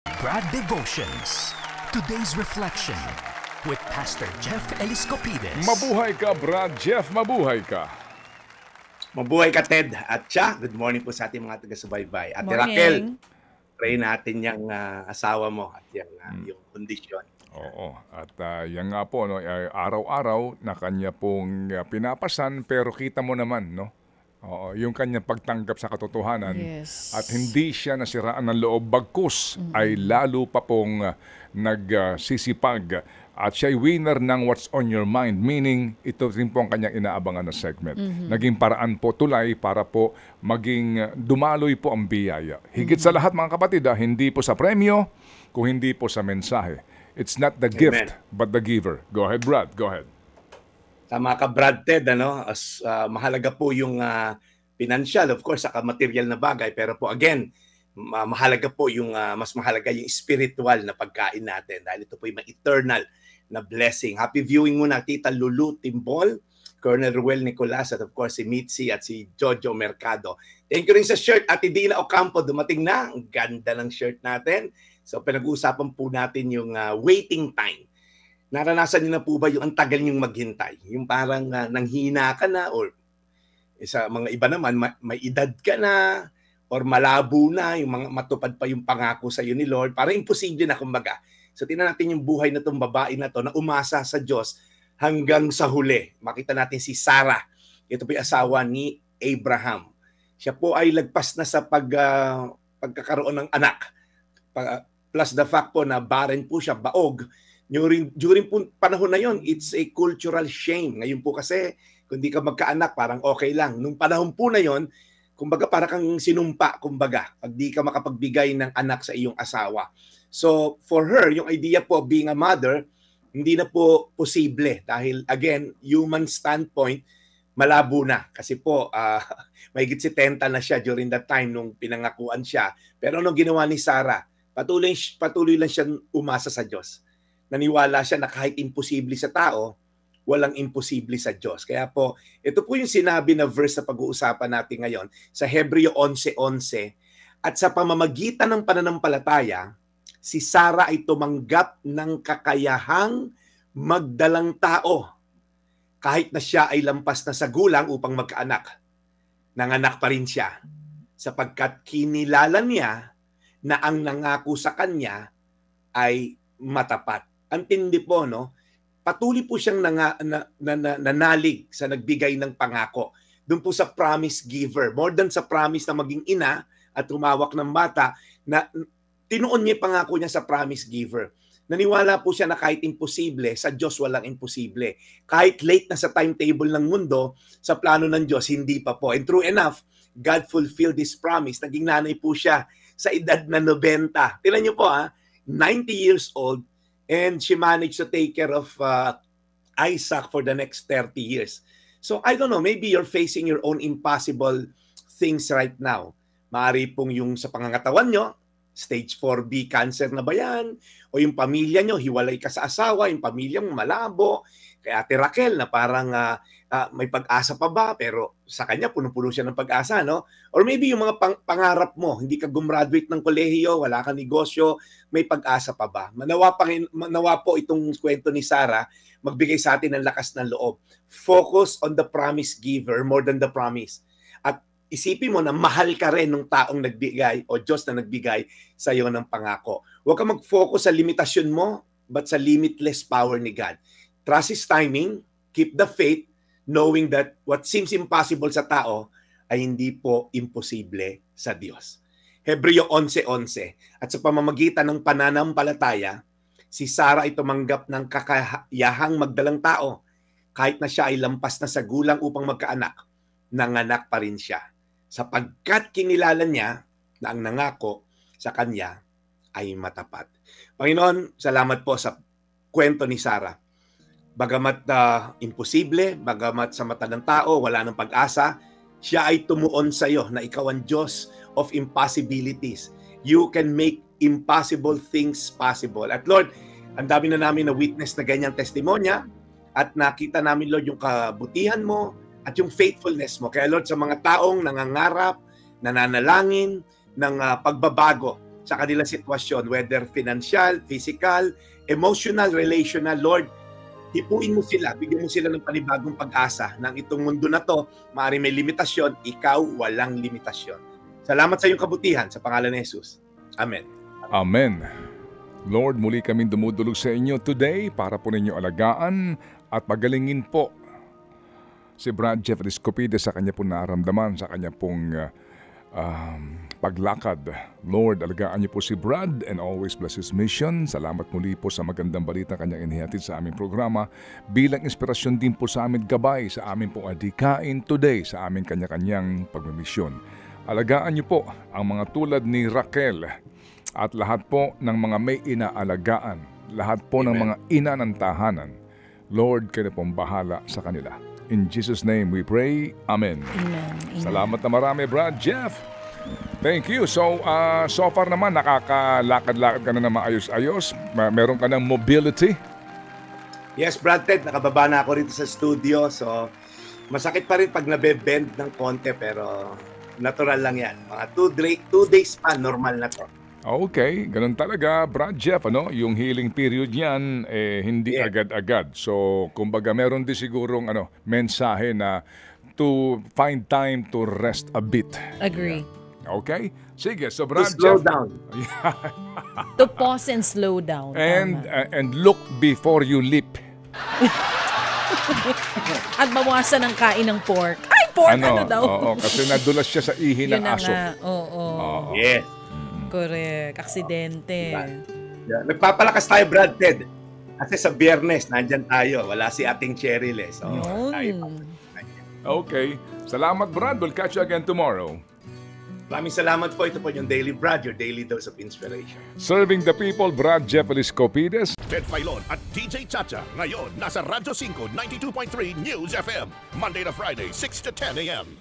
Brad Devotions. Today's Reflection with Pastor Jeff Eliscopides. Mabuhay ka, Brad Jeff. Mabuhay ka. Mabuhay ka, Ted. At siya, good morning po sa ating mga taga-subaybay. At Raquel, pray natin yung asawa mo at yung kondisyon. Oo. At yan nga po, no, araw-araw na kanya pong pinapasan, pero kita mo naman, no? Oo, yung kanyang pagtanggap sa katotohanan. Yes. At hindi siya nasiraan ng loob, bagkus ay lalo pa pong nagsisipag. At siya'y winner ng What's on Your Mind, meaning ito rin po ang kanyang inaabangan na segment. Naging paraan po tulay para po maging dumaloy po ang biyaya. Higit sa lahat mga kapatid, hindi po sa premyo, kung hindi po sa mensahe. It's not the gift, but the giver. Go ahead, Brad. Go ahead. Tama ka, Brad, Ted. Mahalaga po yung financial, of course, saka material na bagay. Pero po, again, mahalaga po yung, mas mahalaga yung spiritual na pagkain natin. Dahil ito po yung eternal na blessing. Happy viewing muna, Tita Lulu Timbol, Colonel Ruel Nicolas, at of course, si Mitzi at si Jojo Mercado. Thank you rin sa shirt. Ate Dina Ocampo, dumating na. Ang ganda ng shirt natin. So, pinag-uusapan po natin yung waiting time. Naranasan niyo na po ba yung ang tagal niyong maghintay? Yung parang nanghina ka na or sa mga iba naman may edad ka na or malabo na, yung mga matupad pa yung pangako sa iyo ni Lord. Parang imposible na kumbaga. So tingnan natin yung buhay na tong babae na to na umasa sa Diyos hanggang sa huli. Makita natin si Sarah. Ito po yung asawa ni Abraham. Siya po ay lagpas na sa pagkakaroon ng anak. Plus the fact po na barren po siya, baog. During po panahon na yon, it's a cultural shame. Ngayon po kasi, kung di ka magkaanak, parang okay lang. Nung panahon po na yon, kumbaga para kang sinumpa, kumbaga, pag di ka makapagbigay ng anak sa iyong asawa. So, for her, yung idea po being a mother, hindi na po posible. Dahil, again, human standpoint, malabo na. Kasi po, mahigit 70 na siya during that time nung pinangakuan siya. Pero anong ginawa ni Sarah? Patuloy lang siya umasa sa Diyos. Naniwala siya na kahit imposible sa tao, walang imposible sa Diyos. Kaya po, ito po yung sinabi na verse na pag-uusapan natin ngayon sa Hebreo 11:11. At sa pamamagitan ng pananampalataya, si Sarah ay tumanggap ng kakayahang magdalang tao. Kahit na siya ay lampas na sa gulang upang magkaanak. Nanganak pa rin siya sapagkat kinilala niya na ang nangako sa kanya ay matapat. Ang tindi po, no? Patuloy po siyang nanalig sa nagbigay ng pangako. Doon po sa promise giver. More than sa promise na maging ina at tumawak ng bata, na tinuon niya yung pangako niya sa promise giver. Naniwala po siya na kahit imposible, sa Diyos walang imposible. Kahit late na sa timetable ng mundo, sa plano ng Diyos, hindi pa po. And true enough, God fulfilled this promise. Naging nanay po siya sa edad na 90. Tingnan niyo po, 90 years old, and she managed to take care of Isaac for the next 30 years. So, I don't know, maybe you're facing your own impossible things right now. Maaari pong yung sa pangangatawan nyo, stage 4B cancer na ba yan? O yung pamilya nyo, hiwalay ka sa asawa, yung pamilya mo malabo. Kaya Ate Raquel na parang may pag-asa pa ba? Pero sa kanya, puno-puno siya ng pag-asa, no? Or maybe yung mga pangarap mo, hindi ka gumraduate ng kolehiyo, wala kang negosyo, may pag-asa pa ba? Manawa po itong kwento ni Sarah, magbigay sa atin ng lakas ng loob. Focus on the promise giver more than the promise. At isipin mo na mahal ka rin ng taong nagbigay o Diyos na nagbigay sa iyo ng pangako. Huwag ka mag-focus sa limitasyon mo, but sa limitless power ni God. Trust His timing, keep the faith, knowing that what seems impossible sa tao ay hindi po imposible sa Diyos. Hebreo 11:11. At sa pamamagitan ng pananampalataya, si Sarah ay tumanggap ng kakayahang magdalang tao. Kahit na siya ay lampas na sa gulang upang magkaanak, nanganak pa rin siya. Sapagkat kinilala niya na ang nangako sa kanya ay matapat. Panginoon, salamat po sa kwento ni Sarah. Bagamat imposible, bagamat sa mata ng tao, wala ng pag-asa, siya ay tumuon sa iyo na ikaw ang Diyos of impossibilities. You can make impossible things possible. At Lord, ang dami na namin na witness na ganyang testimonya at nakita namin, Lord, yung kabutihan mo at yung faithfulness mo. Kaya Lord, sa mga taong nangangarap, nananalangin ng pagbabago sa kanilang sitwasyon, whether financial, physical, emotional, relational. Lord, hipuin mo sila, bigyan mo sila ng panibagong pag-asa ng itong mundo na to, maaari may limitasyon, ikaw walang limitasyon. Salamat sa iyong kabutihan sa pangalan ni Jesus. Amen. Amen. Lord, muli kaming dumudulog sa inyo today para po ninyo alagaan at pagalingin po si Brad Jeff Eliscopides sa kanya pong nararamdaman, sa kanya pong paglakad. Lord, alagaan niyo po si Brad and always bless his mission. Salamat muli po sa magandang balita kanyang inihatid sa aming programa bilang inspirasyon din po sa amin gabay sa aming pong adikain today sa aming kanya-kanyang pagmimisyon. Alagaan niyo po ang mga tulad ni Raquel at lahat po ng mga may inaalagaan, lahat po ng mga ina ng tahanan. Lord, kayo pong bahala sa kanila. In Jesus' name we pray. Amen. Amen. Salamat na marami, Brad Jeff. Thank you. So far naman, nakakalakad-lakad ka na ng maayos-ayos. Meron ka ng mobility. Yes, Brad Ted, nakababa na ako rito sa studio. So, masakit pa rin pag nabe-bend ng konti, pero natural lang yan. Mga 2 days pa, normal na to. Okay, ganun talaga, Brad Jeff, ano? Yung healing period niyan, hindi agad-agad. So, kumbaga, meron din sigurong mensahe na to find time to rest a bit. Agree. Okay? Sige, so To Brad slow Jeff. down. To pause and slow down. And look before you leap. At bawasan ang kain ng pork. Ay, pork ano daw? Oo, kasi nadulas siya sa ihi Yun ng na aso. nga. Oo. Yes. Correct. Aksidente. Yeah. Nagpapalakas tayo, Brad Ted. Kasi sa Biyernes, nandyan tayo. Wala si ating Cherry Les. So, Yun. Okay. Salamat, Brad. We'll catch you again tomorrow. maraming salamat po. Ito po yung Daily Brad, your daily dose of inspiration. Serving the people, Brad Jeff Eliscopides. Ted Filon at DJ Chacha. Ngayon, nasa Radyo 5, 92.3 News FM. Monday to Friday, 6 to 10 a.m.